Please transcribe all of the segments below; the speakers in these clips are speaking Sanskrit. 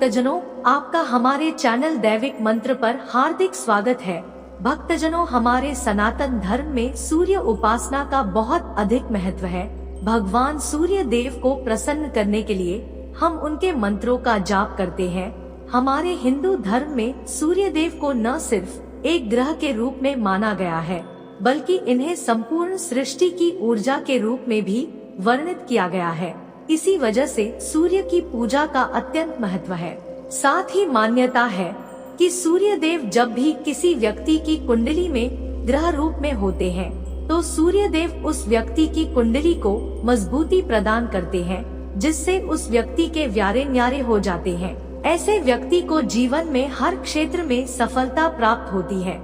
भक्तजनों, आपका हमारे चैनल दैविक मंत्र पर हार्दिक स्वागत है। भक्तजनों, हमारे सनातन धर्म में सूर्य उपासना का बहुत अधिक महत्व है। भगवान सूर्य देव को प्रसन्न करने के लिए हम उनके मंत्रों का जाप करते हैं। हमारे हिंदू धर्म में सूर्य देव को न सिर्फ एक ग्रह के रूप में माना गया है, बल्कि इन्हें संपूर्ण सृष्टि की ऊर्जा के रूप में भी वर्णित किया गया है। इसी वजह से सूर्य की पूजा का अत्यंत महत्व है। साथ ही मान्यता है कि सूर्य देव जब भी किसी व्यक्ति की कुंडली में ग्रह रूप में होते हैं, तो सूर्य देव उस व्यक्ति की कुंडली को मजबूती प्रदान करते हैं, जिससे उस व्यक्ति के व्यारे न्यारे हो जाते हैं। ऐसे व्यक्ति को जीवन में हर क्षेत्र में सफलता प्राप्त होती है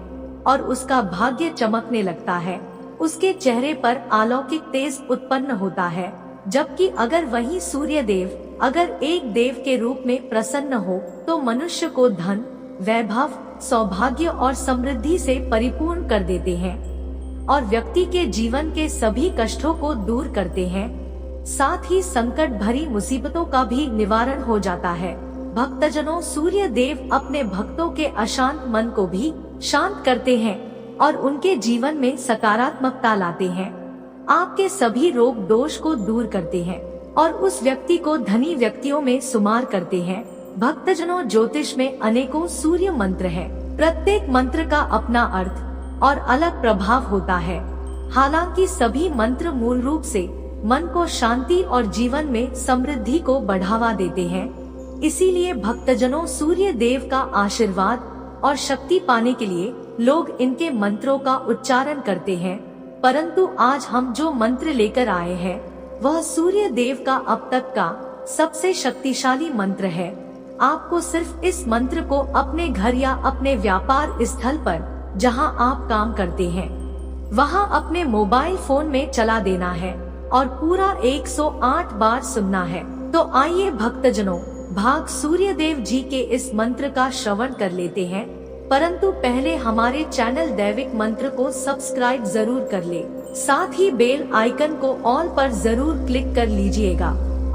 और उसका भाग्य चमकने लगता है। उसके चेहरे पर अलौकिक तेज उत्पन्न होता है। जबकि अगर वही सूर्य देव अगर एक देव के रूप में प्रसन्न हो, तो मनुष्य को धन, वैभव, सौभाग्य और समृद्धि से परिपूर्ण कर देते हैं और व्यक्ति के जीवन के सभी कष्टों को दूर करते हैं। साथ ही संकट भरी मुसीबतों का भी निवारण हो जाता है। भक्तजनों, सूर्य देव अपने भक्तों के अशांत मन को भी शांत करते हैं और उनके जीवन में सकारात्मकता लाते हैं। आपके सभी रोग दोष को दूर करते हैं और उस व्यक्ति को धनी व्यक्तियों में शुमार करते हैं। भक्तजनों, ज्योतिष में अनेकों सूर्य मंत्र हैं। प्रत्येक मंत्र का अपना अर्थ और अलग प्रभाव होता है। हालांकि सभी मंत्र मूल रूप से मन को शांति और जीवन में समृद्धि को बढ़ावा देते हैं। इसीलिए भक्तजनों, सूर्य देव का आशीर्वाद और शक्ति पाने के लिए लोग इनके मंत्रों का उच्चारण करते हैं। परंतु आज हम जो मंत्र लेकर आए हैं, वह सूर्य देव का अब तक का सबसे शक्तिशाली मंत्र है। आपको सिर्फ इस मंत्र को अपने घर या अपने व्यापार स्थल पर, जहां आप काम करते हैं, वहां अपने मोबाइल फोन में चला देना है और पूरा 108 बार सुनना है। तो आइए भक्तजनों, भाग सूर्य देव जी के इस मंत्र का श्रवण कर लेते हैं। परंतु पहले हमारे चैनल दैविक मंत्र को सब्सक्राइब जरूर कर ले। साथ ही बेल आइकन को ऑल पर जरूर क्लिक कर लीजिएगा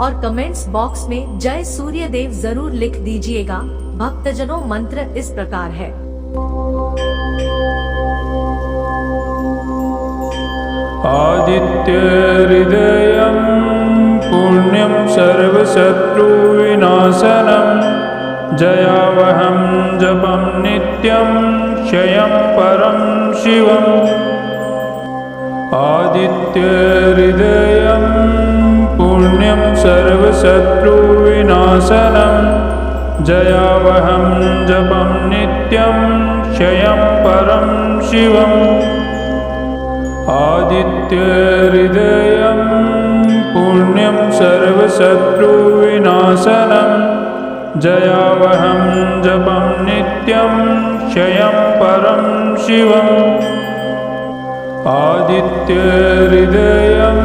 और कमेंट्स बॉक्स में जय सूर्य देव जरूर लिख दीजिएगा। भक्तजनों, मंत्र इस प्रकार है। आदित्य हृदयं पुण्यं सर्वशत्रु विनाशनम् जयावहं जपं नित्यं क्षयं परं शिवम्। आदित्य हृदयं पुण्यं सर्वशत्रु विनाशनम् जयावहं जपं नित्यं क्षयं परं शिवम्। आदित्य हृदयं पुण्यं सर्वशत्रु विनाशनम् जयावहं जपं नित्यं क्षयं परं शिवम्। आदित्य हृदयं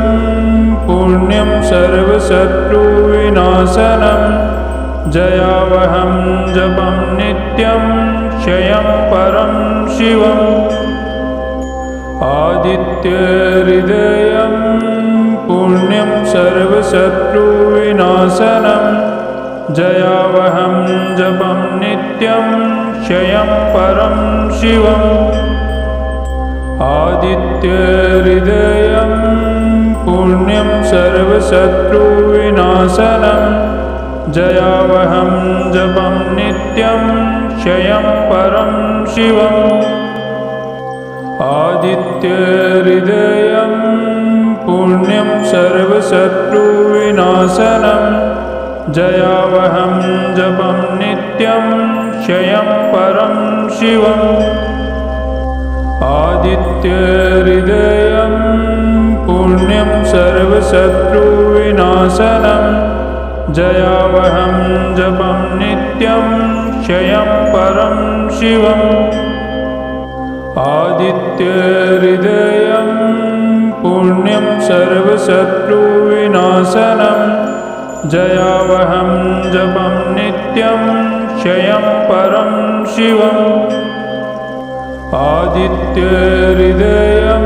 पुण्यं सर्वशत्रु विनाशनम् जयावहं जपं नित्यं क्षयं परं शिवम्। आदित्य हृदयं पुण्यं सर्वशत्रु विनाशनम् जयावहं जपं नित्यं क्षयं परं शिवम्। आदित्य हृदयं पुण्यं सर्वशत्रु विनाशनम् जयावहं जपं नित्यं क्षयं परं शिवम्। आदित्य हृदयं पुण्यं सर्वशत्रु विनाशनम् जयावहं जपं नित्यं क्षयं परं शिवम्। आदित्य हृदयं पुण्यं सर्वशत्रु विनाशनम् जयावहं जपं नित्यं क्षयं परं शिवम्। आदित्य हृदयं पुण्यं सर्वशत्रु विनाशनम् जयावहं जपं नित्यं क्षयं परं शिवम्। आदित्य हृदयं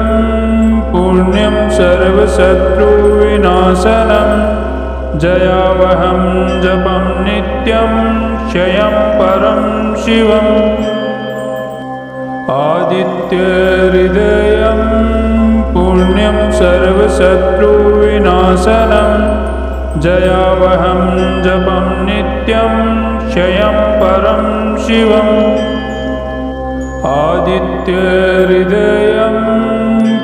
पुण्यं सर्वशत्रु विनाशनम् जयावहं जपं नित्यं क्षयं परं शिवम् आदित्यहृदयं पुण्यं सर्वशत्रुविनाशनं जयावहं जपं नित्यं क्षयं परं शिवम् आदित्यहृदयं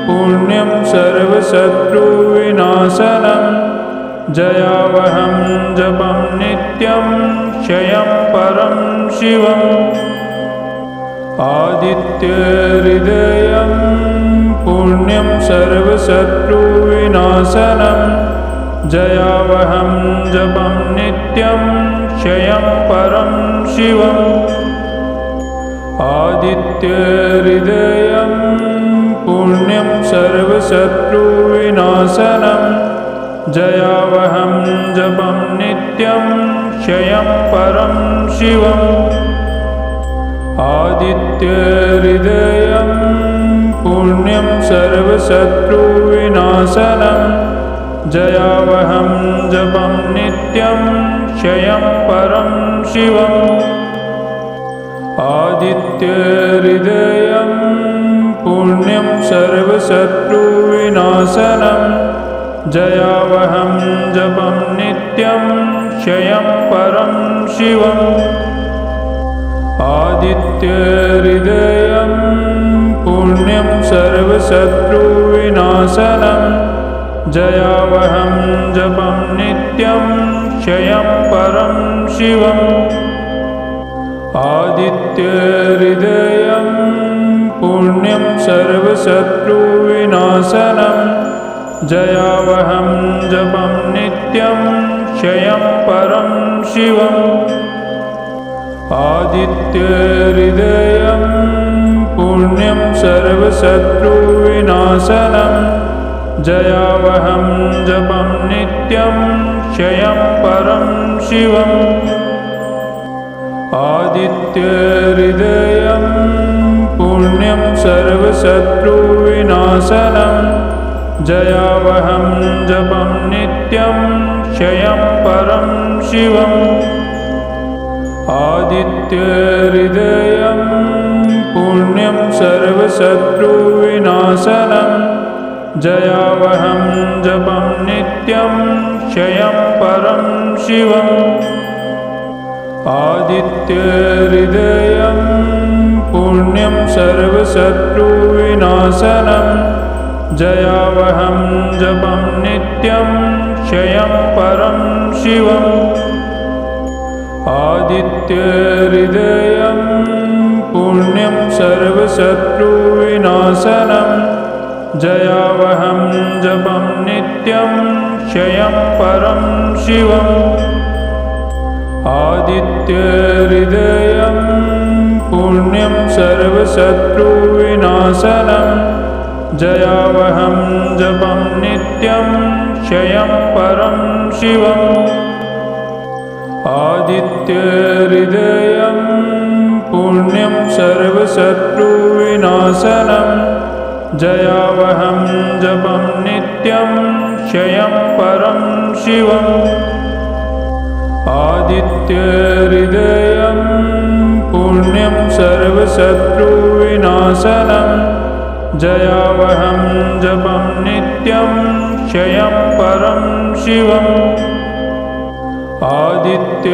पुण्यं सर्वशत्रुविनाशनं जयावहं जपं नित्यं क्षयं परं शिवम् आदित्यहृदयं पुण्यं सर्वशत्रुविनाशनं जयावहं जपं नित्यं क्षयं परं शिवम् आदित्यहृदयं पुण्यं सर्वशत्रुविनाशनं जयावहं जपं नित्यं क्षयं परं शिवम् आदित्यहृदयं पुण्यं सर्वशत्रुविनाशनं जयावहं जपं नित्यं क्षयं परं शिवम् आदित्यहृदयं पुण्यं सर्वशत्रुविनाशनं जयावहं जपं नित्यं क्षयं परं शिवम् आदित्यहृदयं पुण्यं सर्वशत्रुविनाशनं जयावहं जपं नित्यं क्षयं परं शिवम् आदित्यहृदयं पुण्यं सर्वशत्रुविनाशनं जयावहं जपं नित्यं क्षयं परं शिवम् आदित्यहृदयं पुण्यं सर्वशत्रुविनाशनं जयावहं जपं नित्यं क्षयं परं शिवम् आदित्यहृदयं पुण्यं सर्वशत्रुविनाशनं जयावहं जपं नित्यं क्षयं परं शिवम् आदित्यहृदयं पुण्यं सर्वशत्रुविनाशनं जयावहं जपं नित्यं क्षयं परं शिवम् आदित्यहृदयं पुण्यं सर्वशत्रुविनाशनं जयावहं जपं नित्यं क्षयं परं शिवम् आदित्यहृदयं पुण्यं सर्वशत्रुविनाशनं जयावहं जपं नित्यं क्षयं परं शिवम् आदित्यहृदयं पुण्यं सर्वशत्रुविनाशनं जयावहं जपं नित्यं क्षयं परं शिवम् आदित्यहृदयं पुण्यं सर्वशत्रुविनाशनं जयावहं जपं नित्यं क्षयं परं शिवम् आदित्यहृदयं पुण्यं सर्वशत्रुविनाशनं जयावहं जपं नित्यं क्षयं परं शिवम्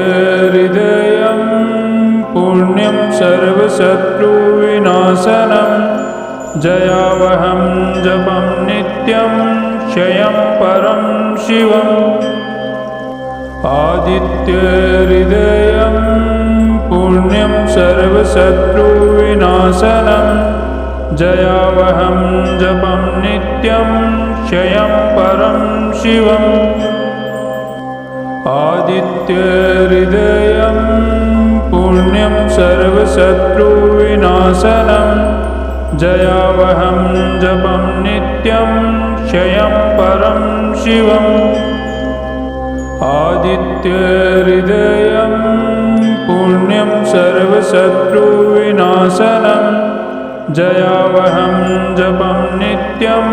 आदित्यहृदयं पुण्यं सर्वशत्रुविनाशनं जयावहं जपं नित्यं क्षयं परं शिवम् आदित्यहृदयं पुण्यं सर्वशत्रुविनाशनं जयावहं जपं नित्यं क्षयं परं शिवम् आदित्यहृदयं पुण्यं सर्वशत्रुविनाशनं जयावहं जपं नित्यं क्षयं परं शिवम् आदित्यहृदयं पुण्यं सर्वशत्रुविनाशनं जयावहं जपं नित्यं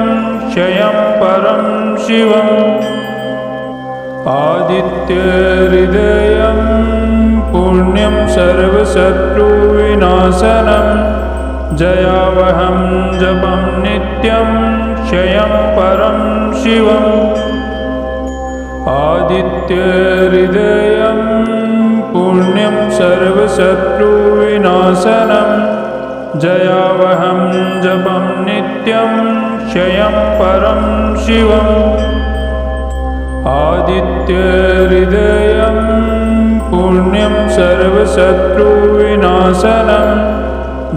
क्षयं परं शिवम् आदित्यहृदयं पुण्यं सर्वशत्रुविनाशनं जयावहं जपं नित्यं क्षयं परं शिवम् आदित्यहृदयं पुण्यं सर्वशत्रुविनाशनं जयावहं जपं नित्यं क्षयं परं शिवम् आदित्यहृदयं पुण्यं सर्वशत्रुविनाशनं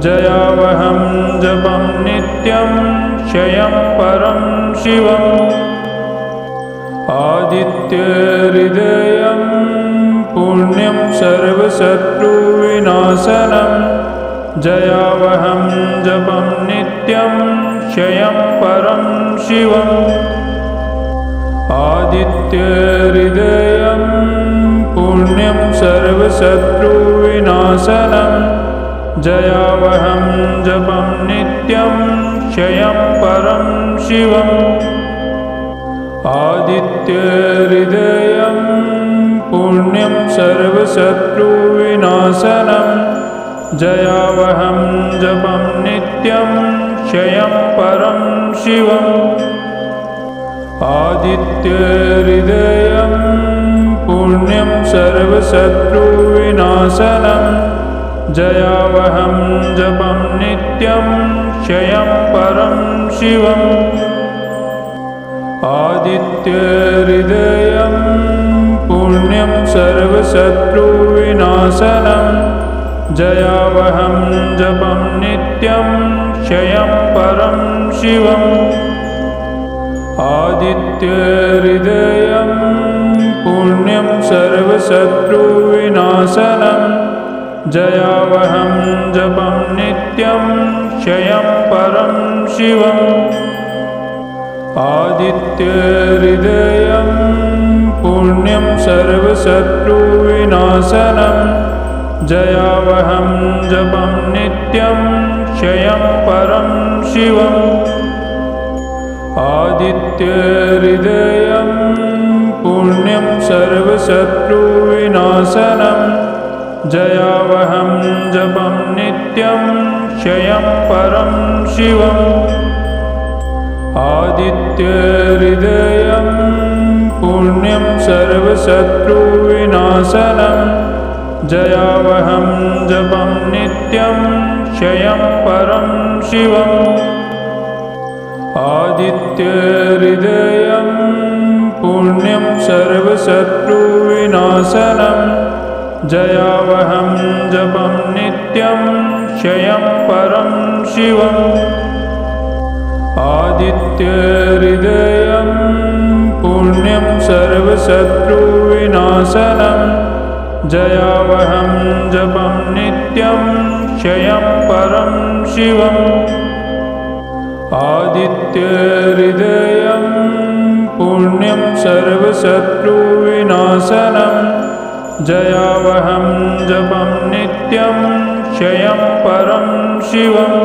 जयावहं जपं नित्यं क्षयं परं शिवम् आदित्यहृदयं पुण्यं सर्वशत्रुविनाशनं जयावहं जपं नित्यं क्षयं परं शिवम् आदित्यहृदयं पुण्यं सर्वशत्रुविनाशनं जयावहं जपं नित्यं क्षयं परं शिवम् आदित्यहृदयं पुण्यं सर्वशत्रुविनाशनं जयावहं जपं नित्यं क्षयं परं शिवम् आदित्यहृदयं पुण्यं सर्वशत्रुविनाशनं जयावहं जपं नित्यं क्षयं परं शिवम् आदित्यहृदयं पुण्यं सर्वशत्रुविनाशनं जयावहं जपं नित्यं क्षयं परं शिवम् आदित्यहृदयं पुण्यं सर्वशत्रुविनाशनं जयावहं जपं नित्यं क्षयं परं शिवम् आदित्यहृदयं पुण्यं सर्वशत्रुविनाशनं जयावहं जपं नित्यं क्षयं परं शिवम् आदित्यहृदयं पुण्यं सर्वशत्रुविनाशनं जयावहं जपं नित्यं क्षयं परं शिवम् आदित्यहृदयं पुण्यं सर्वशत्रुविनाशनं जयावहं जपं नित्यं क्षयं परं शिवम् आदित्यहृदयं पुण्यं सर्वशत्रुविनाशनं जयावहं जपं नित्यं क्षयं परं शिवम् आदित्यहृदयं पुण्यं सर्वशत्रुविनाशनं जयावहं जपं नित्यं क्षयं परं शिवम् आदित्यहृदयं पुण्यं सर्वशत्रुविनाशनं जयावहं जपं नित्यं क्षयं परं शिवम्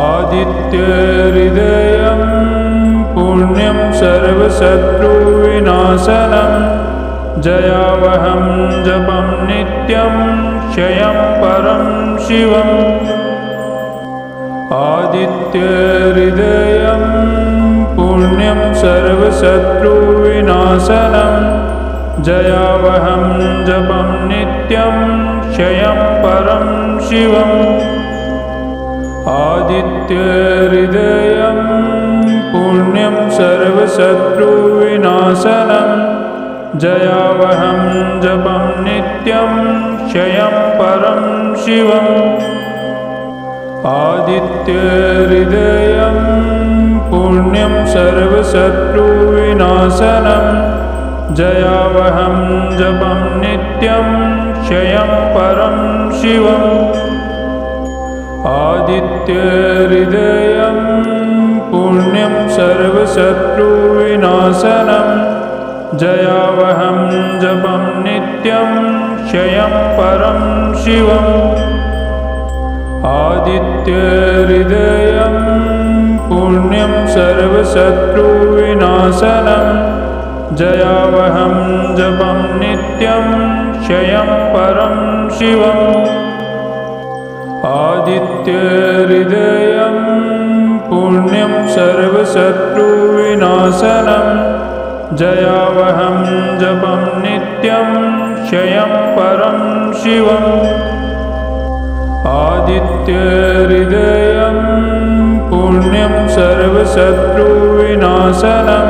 आदित्यहृदयं पुण्यं सर्वशत्रुविनाशनं जयावहं जपं नित्यं क्षयं परं शिवम् आदित्यहृदयं पुण्यं सर्वशत्रुविनाशनं जयावहं जपं नित्यं क्षयं परं शिवम् आदित्यहृदयं पुण्यं सर्वशत्रुविनाशनं जयावहं जपं नित्यं क्षयं परं शिवम् आदित्यहृदयं पुण्यं सर्वशत्रुविनाशनं जयावहं जपं नित्यं क्षयं परं शिवम् आदित्यहृदयं पुण्यं सर्वशत्रुविनाशनं जयावहं जपं नित्यं क्षयं परं शिवम् आदित्यहृदयं पुण्यं सर्वशत्रुविनाशनं जयावहं जपं नित्यं क्षयं परं शिवम् आदित्यहृदयं पुण्यं सर्वशत्रुविनाशनं जयावहं जपं नित्यं क्षयं परं शिवम् आदित्यहृदयं पुण्यं सर्वशत्रुविनाशनं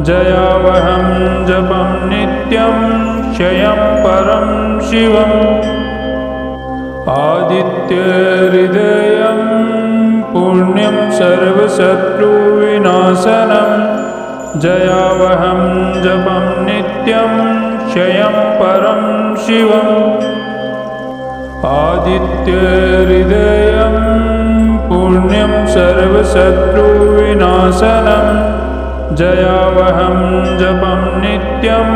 जयावहं जपं नित्यं क्षयं परं शिवम् आदित्यहृदयं पुण्यं सर्वशत्रुविनाशनं जयावहं जपं नित्यं क्षयं परं शिवम् आदित्यहृदयं पुण्यं सर्वशत्रुविनाशनं जयावहं जपं नित्यं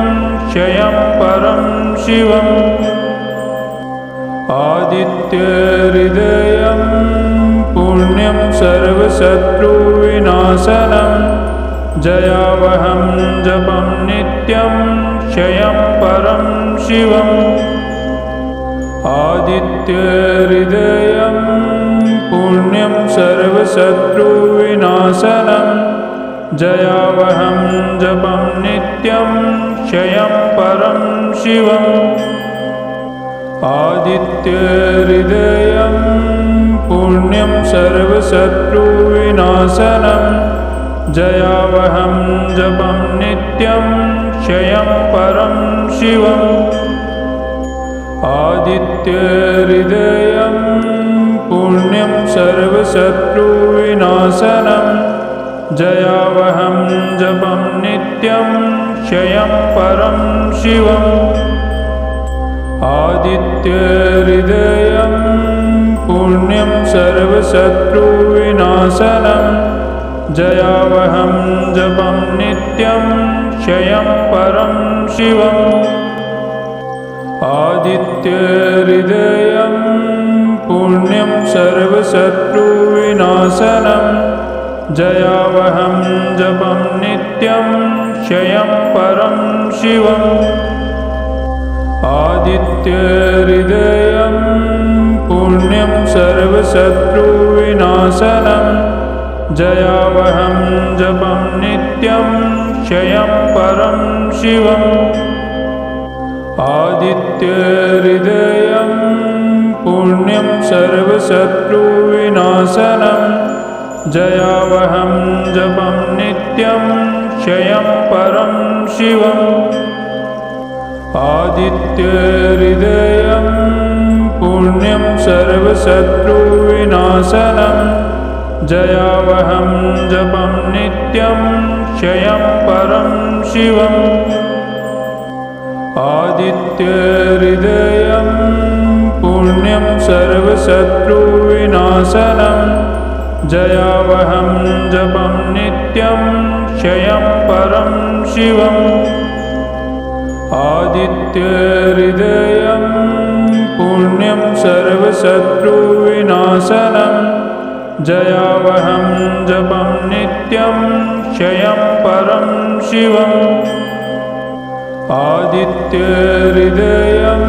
क्षयं परं शिवम् आदित्यहृदयं पुण्यं सर्वशत्रुविनाशनं जयावहं जपं नित्यं क्षयं परं शिवम् आदित्यहृदयं पुण्यं सर्वशत्रुविनाशनं जयावहं जपं नित्यं क्षयं परं शिवम् आदित्यहृदयं पुण्यं सर्वशत्रुविनाशनं जयावहं जपं नित्यं क्षयं परं शिवम् आदित्यहृदयं पुण्यं सर्वशत्रुविनाशनं जयावहं जपं नित्यं क्षयं परं शिवम् आदित्यहृदयं पुण्यं सर्वशत्रुविनाशनं जयावहं जपं नित्यं क्षयं परं शिवम् आदित्यहृदयं पुण्यं सर्वशत्रुविनाशनं जयावहं जपं नित्यं क्षयं परं शिवम् आदित्यहृदयं पुण्यं सर्वशत्रुविनाशनं जयावहं जपं नित्यं क्षयं परं शिवम् आदित्यहृदयं पुण्यं सर्वशत्रुविनाशनं जयावहं जपं नित्यं क्षयं परं शिवम् आदित्यहृदयं पुण्यं सर्वशत्रुविनाशनं जयावहं जपं नित्यं क्षयं परं शिवम् आदित्यहृदयं पुण्यं सर्वशत्रुविनाशनं जयावहं जपं नित्यं क्षयं परं शिवम् आदित्यहृदयं पुण्यं सर्वशत्रुविनाशनं जयावहं जपं नित्यं क्षयं परं शिवम् आदित्यहृदयं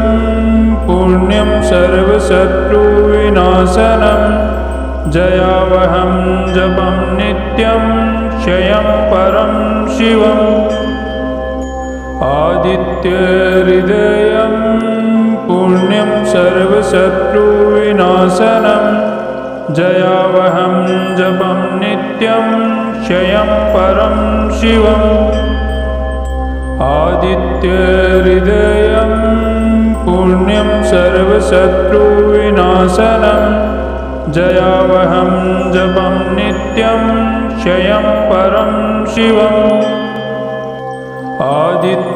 पुण्यं सर्वशत्रुविनाशनं जयावहं जपं नित्यं क्षयं परं शिवम् आदित्यहृदयं पुण्यं सर्वशत्रुविनाशनं जयावहं जपं नित्यं क्षयं परं शिवम् आदित्यहृदयं पुण्यं सर्वशत्रुविनाशनं जयावहं जपं नित्यं क्षयं परं शिवम्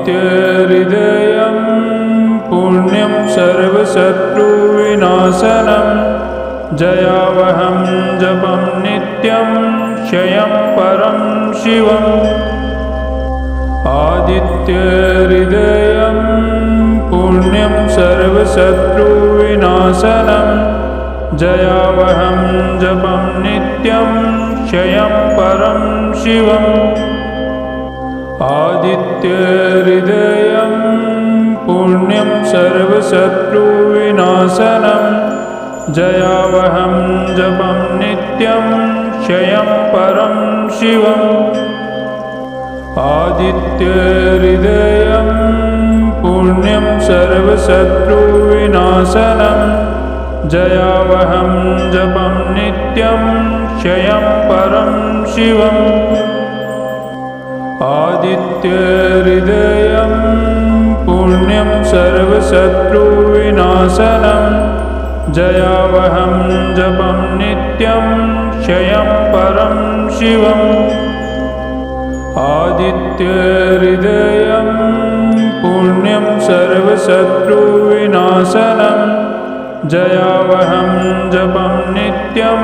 आदित्यहृदयं पुण्यं सर्वशत्रुविनाशनं जयावहं जपं नित्यं क्षयं परं शिवम् आदित्यहृदयं पुण्यं सर्वशत्रुविनाशनं जयावहं जपं नित्यं क्षयं परं शिवम् आदित्यहृदयं पुण्यं सर्वशत्रुविनाशनं जयावहं जपं नित्यं क्षयं परं शिवम् आदित्यहृदयं पुण्यं सर्वशत्रुविनाशनं जयावहं जपं नित्यं क्षयं परं शिवम् आदित्यहृदयं पुण्यं सर्वशत्रुविनाशनं जयावहं जपं नित्यं क्षयं परं शिवम् आदित्यहृदयं पुण्यं सर्वशत्रुविनाशनं जयावहं जपं नित्यं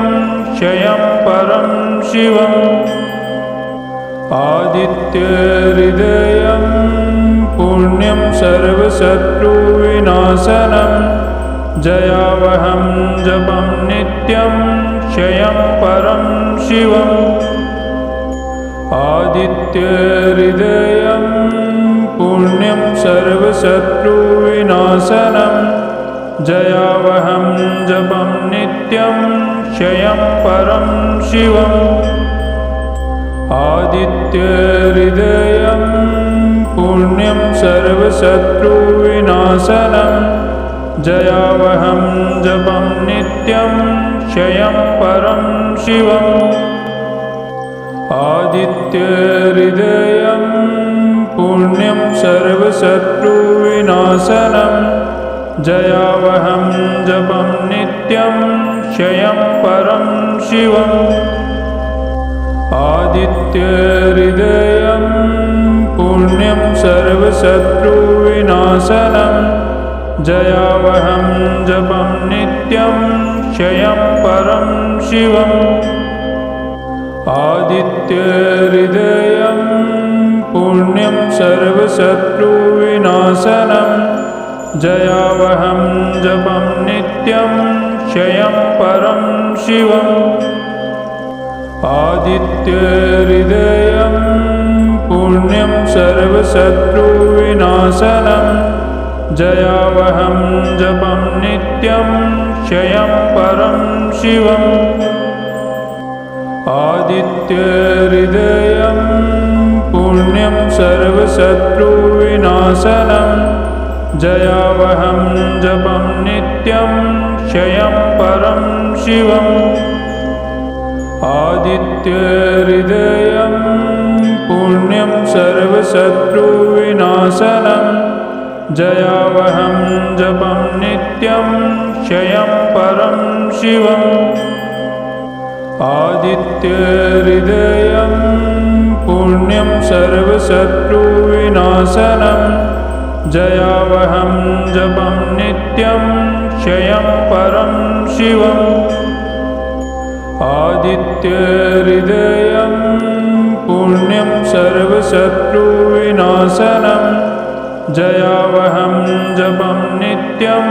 क्षयं परं शिवम् आदित्यहृदयं पुण्यं सर्वशत्रुविनाशनं जयावहं जपं नित्यं क्षयं परं शिवम् आदित्यहृदयं पुण्यं सर्वशत्रुविनाशनं जयावहं जपं नित्यं क्षयं परं शिवम् आदित्यहृदयं पुण्यं सर्वशत्रुविनाशनं जयावहं जपं नित्यं क्षयं परं शिवम् आदित्यहृदयं पुण्यं सर्वशत्रुविनाशनं जयावहं जपं नित्यं क्षयं परं शिवम् आदित्यहृदयं पुण्यं सर्वशत्रुविनाशनं जयावहं जपं नित्यं क्षयं परं शिवम् आदित्यहृदयं पुण्यं सर्वशत्रुविनाशनं जयावहं जपं नित्यं क्षयं परं शिवम् आदित्यहृदयं पुण्यं सर्वशत्रुविनाशनं जयावहं जपं नित्यं क्षयं परं शिवम् आदित्यहृदयं पुण्यं सर्वशत्रुविनाशनं जयावहं जपं नित्यं क्षयं परं शिवम् आदित्यहृदयं पुण्यं सर्वशत्रुविनाशनं जयावहं जपं नित्यं क्षयं परं शिवम् आदित्यहृदयं पुण्यं सर्वशत्रुविनाशनं जयावहं जपं नित्यं क्षयं परं शिवम् आदित्यहृदयं पुण्यं सर्वशत्रुविनाशनं जयावहं जपं नित्यं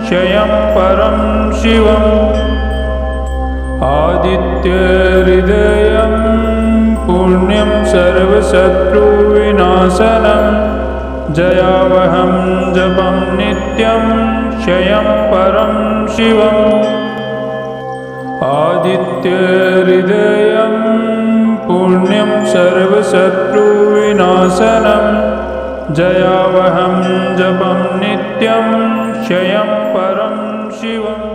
क्षयं परं शिवम् आदित्यहृदयं पुण्यं सर्वशत्रुविनाशनं जयावहं जपं नित्यं क्षयं परं शिवम् आदित्यहृदयं पुण्यं सर्वशत्रुविनाशनं जयावहं जपं नित्यं क्षयं परं शिवम्।